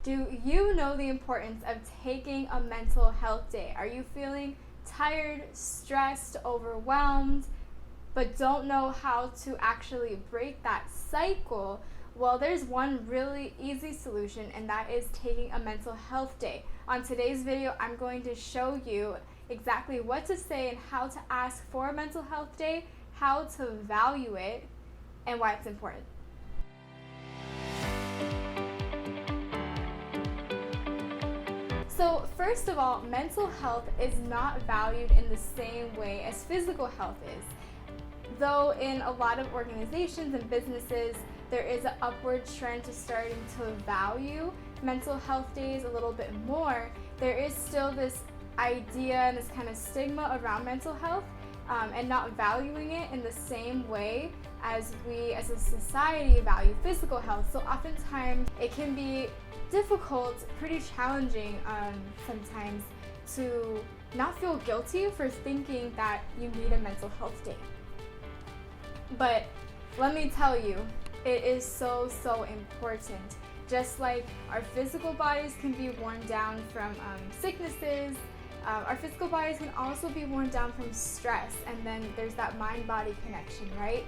Do you know the importance of taking a mental health day? Are you feeling tired, stressed, overwhelmed, but don't know how to actually break that cycle? Well, there's one really easy solution, and that is taking a mental health day. On today's video, I'm going to show you exactly what to say and how to ask for a mental health day, how to value it, and why it's important. So first of all, mental health is not valued in the same way as physical health is. Though in a lot of organizations and businesses, there is an upward trend to starting to value mental health days a little bit more, there is still this idea and this kind of stigma around mental health and not valuing it in the same way as we as a society value physical health. So oftentimes it can be difficult, pretty challenging sometimes to not feel guilty for thinking that you need a mental health day. But let me tell you, it is so important. Just like our physical bodies can be worn down from sicknesses, our physical bodies can also be worn down from stress, and then there's that mind-body connection, right?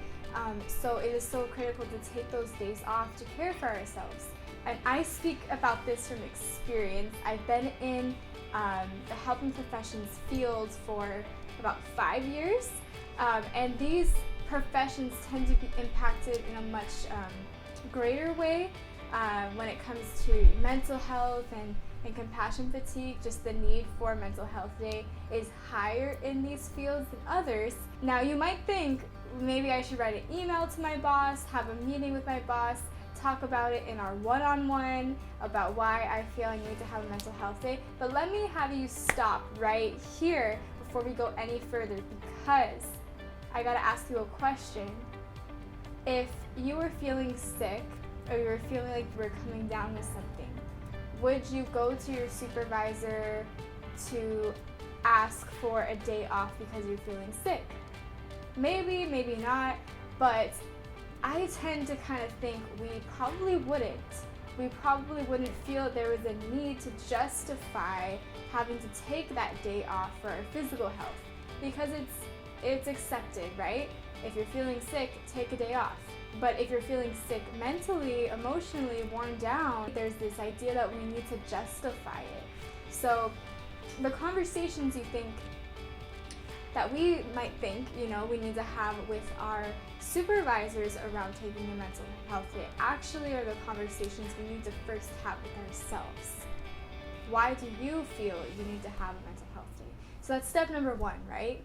So it is so critical to take those days off to care for ourselves. And I speak about this from experience. I've been in the helping professions field for about 5 years, and these professions tend to be impacted in a much greater way when it comes to mental health and compassion fatigue. Just the need for a mental health day is higher in these fields than others. Now you might think maybe I should write an email to my boss, have a meeting with my boss, talk about it in our one-on-one about why I feel I need to have a mental health day. But let me have you stop right here before we go any further, because I gotta ask you a question. If you were feeling sick or you were feeling like you were coming down with something, would you go to your supervisor to ask for a day off because you're feeling sick? Maybe, maybe not, but I tend to kind of think we probably wouldn't. We probably wouldn't feel there was a need to justify having to take that day off for our physical health, because it's accepted, right? If you're feeling sick, take a day off. But if you're feeling sick mentally, emotionally, worn down, there's this idea that we need to justify it. So the conversations we might think, we need to have with our supervisors around taking a mental health day actually are the conversations we need to first have with ourselves. Why do you feel you need to have a mental health day? So that's step number one, right?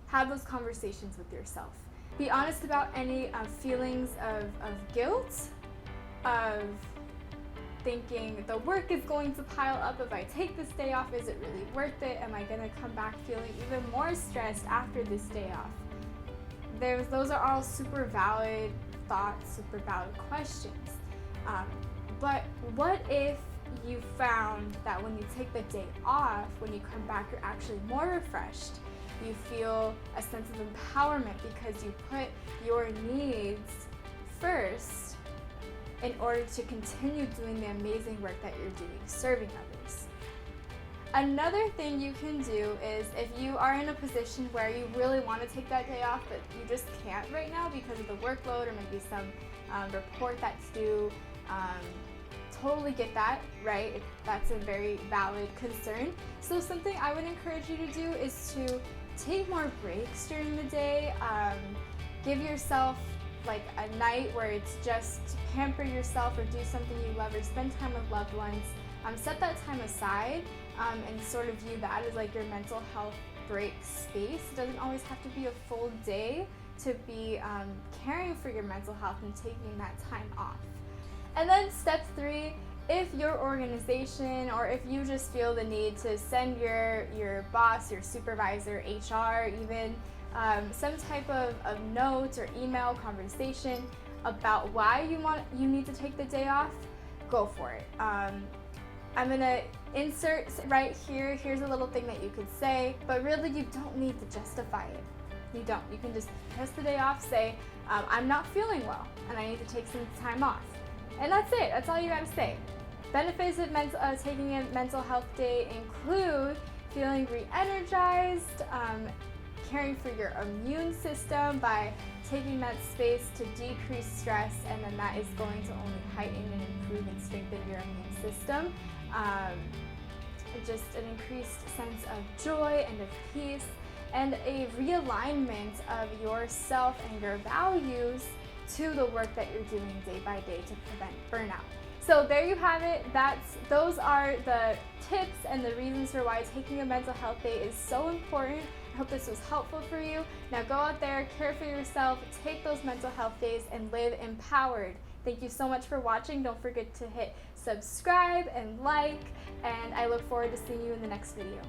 Have those conversations with yourself. Be honest about any feelings of guilt, of thinking the work is going to pile up if I take this day off. Is it really worth it? Am I going to come back feeling even more stressed after this day off? Those are all super valid thoughts, super valid questions. But what if you found that when you take the day off, when you come back, you're actually more refreshed? You feel a sense of empowerment because you put your needs first in order to continue doing the amazing work that you're doing, serving others. Another thing you can do is, if you are in a position where you really want to take that day off but you just can't right now because of the workload or maybe some report that's due, totally get that, right? That's a very valid concern. So something I would encourage you to do is to take more breaks during the day. Give yourself like a night where it's just to pamper yourself or do something you love or spend time with loved ones. Set that time aside and sort of view that as like your mental health break space. It doesn't always have to be a full day to be caring for your mental health and taking that time off. And then step 3, if your organization or if you just feel the need to send your boss, your supervisor, HR even, some type of note or email conversation about why you need to take the day off, go for it. I'm gonna insert right here, here's a little thing that you could say, but really you don't need to justify it. You don't. You can just press the day off, say, I'm not feeling well and I need to take some time off. And that's it. That's all you gotta say. Benefits of taking a mental health day include feeling re-energized, caring for your immune system by taking that space to decrease stress, and then that is going to only heighten and improve and strengthen your immune system. Just an increased sense of joy and of peace, and a realignment of yourself and your values to the work that you're doing day by day to prevent burnout. So there you have it. Those are the tips and the reasons for why taking a mental health day is so important. I hope this was helpful for you. Now go out there, care for yourself, take those mental health days, and live empowered. Thank you so much for watching. Don't forget to hit subscribe and like, and I look forward to seeing you in the next video.